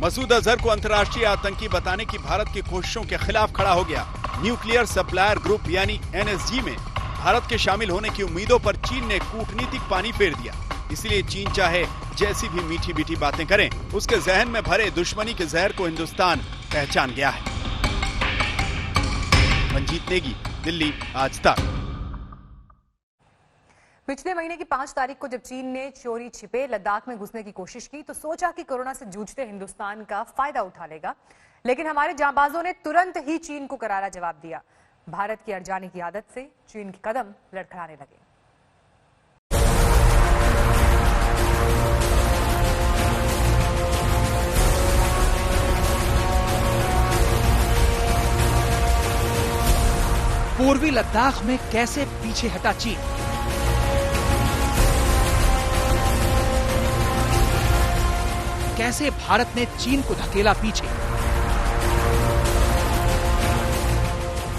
मसूद अजहर को अंतर्राष्ट्रीय आतंकी बताने की भारत की कोशिशों के खिलाफ खड़ा हो गया। न्यूक्लियर सप्लायर ग्रुप यानी NSG में भारत के शामिल होने की उम्मीदों पर चीन ने कूटनीतिक पानी फेर दिया। इसलिए चीन चाहे जैसी भी मीठी मीठी बातें करें, उसके जहन में भरे दुश्मनी के जहर को हिंदुस्तान पहचान गया है। मंजीत नेगी, दिल्ली, आज तक।
पिछले महीने की 5 तारीख को जब चीन ने चोरी छिपे लद्दाख में घुसने की कोशिश की तो सोचा कि कोरोना से जूझते हिंदुस्तान का फायदा उठा लेगा, लेकिन हमारे जांबाजों ने तुरंत ही चीन को करारा जवाब दिया। भारत की अड़जाने की आदत से चीन के कदम लड़खड़ाने लगे।
पूर्वी लद्दाख में कैसे पीछे हटा चीन? कैसे भारत ने चीन को धकेला पीछे?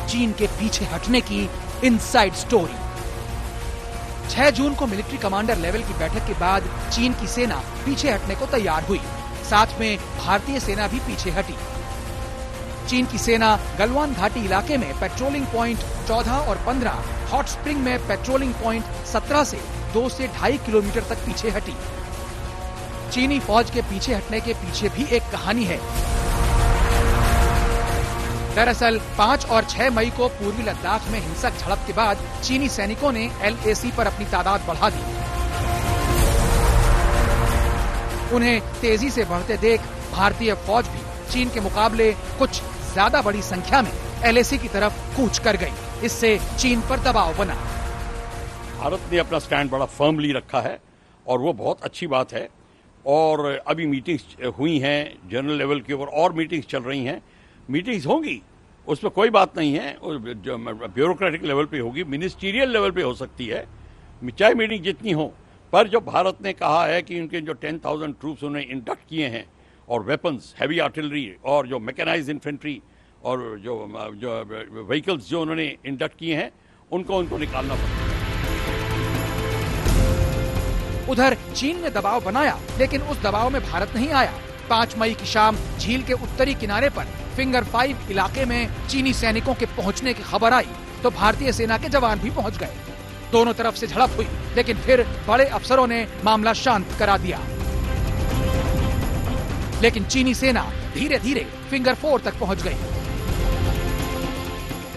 चीन के पीछे हटने की इनसाइड स्टोरी। 6 जून को मिलिट्री कमांडर लेवल की बैठक के बाद चीन की सेना पीछे हटने को तैयार हुई, साथ में भारतीय सेना भी पीछे हटी। चीन की सेना गलवान घाटी इलाके में पेट्रोलिंग पॉइंट 14 और 15, हॉट स्प्रिंग में पेट्रोलिंग पॉइंट 17 से 2 से 2.5 किलोमीटर तक पीछे हटी। चीनी फौज के पीछे हटने के पीछे भी एक कहानी है। दरअसल 5 और 6 मई को पूर्वी लद्दाख में हिंसक झड़प के बाद चीनी सैनिकों ने LAC पर अपनी तादाद बढ़ा दी। उन्हें तेजी से बढ़ते देख भारतीय फौज भी चीन के मुकाबले कुछ ज्यादा बड़ी संख्या में LAC की तरफ कूच कर गई। इससे चीन पर दबाव बना।
भारत ने अपना स्टैंड बड़ा फर्मली रखा है और वो बहुत अच्छी बात है। और अभी मीटिंग्स हुई हैं जनरल लेवल के ऊपर, और मीटिंग्स चल रही हैं। मीटिंग्स होंगी, उसमें कोई बात नहीं है, ब्यूरोक्रेटिक लेवल पे होगी, मिनिस्टीरियल लेवल पे हो सकती है, चाहे मीटिंग जितनी हो। पर जो भारत ने कहा है कि उनके जो 10,000 ट्रूप्स उन्होंने इंडक्ट किए हैं और वेपन्स, हैवी आर्टिलरी और जो मैकेनाइज्ड इन्फेंट्री और जो व्हीकल्स जो उन्होंने इंडक्ट किए हैं, उनको निकालना पड़ेगा।
उधर चीन ने दबाव बनाया, लेकिन उस दबाव में भारत नहीं आया। 5 मई की शाम झील के उत्तरी किनारे पर फिंगर 5 इलाके में चीनी सैनिकों के पहुंचने की खबर आई तो भारतीय सेना के जवान भी पहुंच गए। दोनों तरफ से झड़प हुई, लेकिन फिर बड़े अफसरों ने मामला शांत करा दिया। लेकिन चीनी सेना धीरे धीरे फिंगर 4 तक पहुंच गई।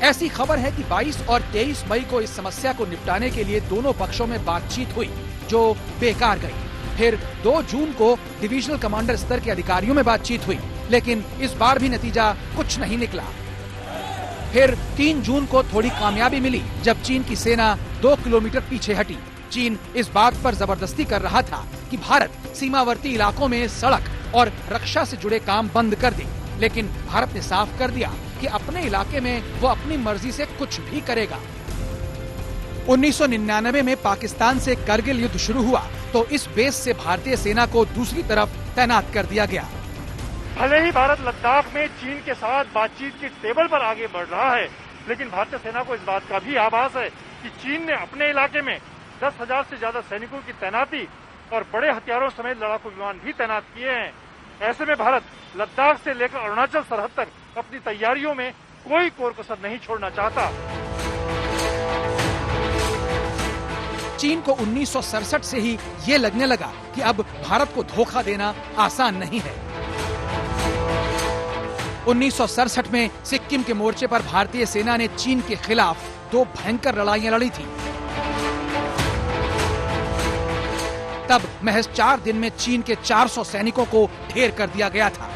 ऐसी खबर है कि 22 और 23 मई को इस समस्या को निपटाने के लिए दोनों पक्षों में बातचीत हुई, जो बेकार गई। फिर 2 जून को डिविजनल कमांडर स्तर के अधिकारियों में बातचीत हुई, लेकिन इस बार भी नतीजा कुछ नहीं निकला। फिर 3 जून को थोड़ी कामयाबी मिली जब चीन की सेना 2 किलोमीटर पीछे हटी। चीन इस बात पर जबरदस्ती कर रहा था कि भारत सीमावर्ती इलाकों में सड़क और रक्षा से जुड़े काम बंद कर दे, लेकिन भारत ने साफ कर दिया कि अपने इलाके में वो अपनी मर्जी से कुछ भी करेगा। 1999 में पाकिस्तान से करगिल युद्ध शुरू हुआ तो इस बेस से भारतीय सेना को दूसरी तरफ तैनात कर दिया गया।
भले ही भारत लद्दाख में चीन के साथ बातचीत की टेबल पर आगे बढ़ रहा है, लेकिन भारतीय सेना को इस बात का भी आभास है कि चीन ने अपने इलाके में 10,000 से ज्यादा सैनिकों की तैनाती और बड़े हथियारों समेत लड़ाकू विमान भी तैनात किए हैं। ऐसे में भारत लद्दाख से लेकर अरुणाचल सरहद तक अपनी तैयारियों में कोई कोर कसर नहीं छोड़ना चाहता।
चीन को 1967 से ही ये लगने लगा कि अब भारत को धोखा देना आसान नहीं है। 1967 में सिक्किम के मोर्चे पर भारतीय सेना ने चीन के खिलाफ 2 भयंकर लड़ाइयां लड़ी थी। तब महज 4 दिन में चीन के 400 सैनिकों को ढेर कर दिया गया था।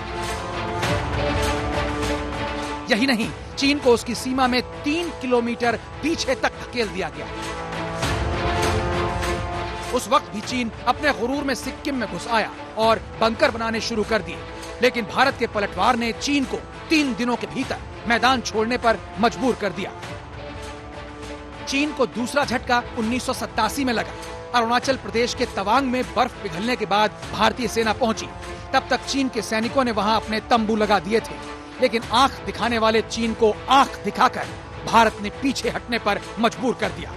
यही नहीं, चीन को उसकी सीमा में 3 किलोमीटर पीछे तक धकेल दिया गया। उस वक्त भी चीन अपने गुरूर में सिक्किम में घुस आया और बंकर बनाने शुरू कर दिए, लेकिन भारत के पलटवार ने चीन को 3 दिनों के भीतर मैदान छोड़ने पर मजबूर कर दिया। चीन को दूसरा झटका 1987 में लगा। अरुणाचल प्रदेश के तवांग में बर्फ पिघलने के बाद भारतीय सेना पहुंची। तब तक चीन के सैनिकों ने वहां अपने तंबू लगा दिए थे, लेकिन आंख दिखाने वाले चीन को आंख दिखाकर भारत ने पीछे हटने पर मजबूर कर दिया।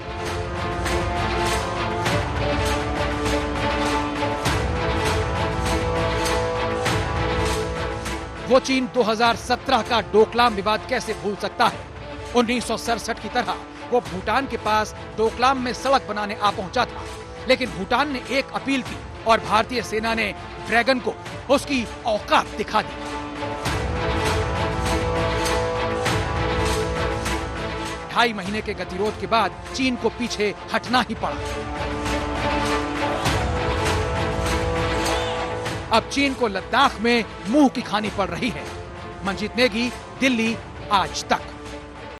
वो चीन 2017 का डोकलाम विवाद कैसे भूल सकता है। 1967 की तरह वो भूटान के पास डोकलाम में सड़क बनाने आ पहुंचा था, लेकिन भूटान ने एक अपील की और भारतीय सेना ने ड्रैगन को उसकी औकात दिखा दी। ढाई महीने के गतिरोध के बाद चीन को पीछे हटना ही पड़ा। अब चीन को लद्दाख में मुंह की खानी पड़ रही है। मंजीत नेगी, दिल्ली, आज तक।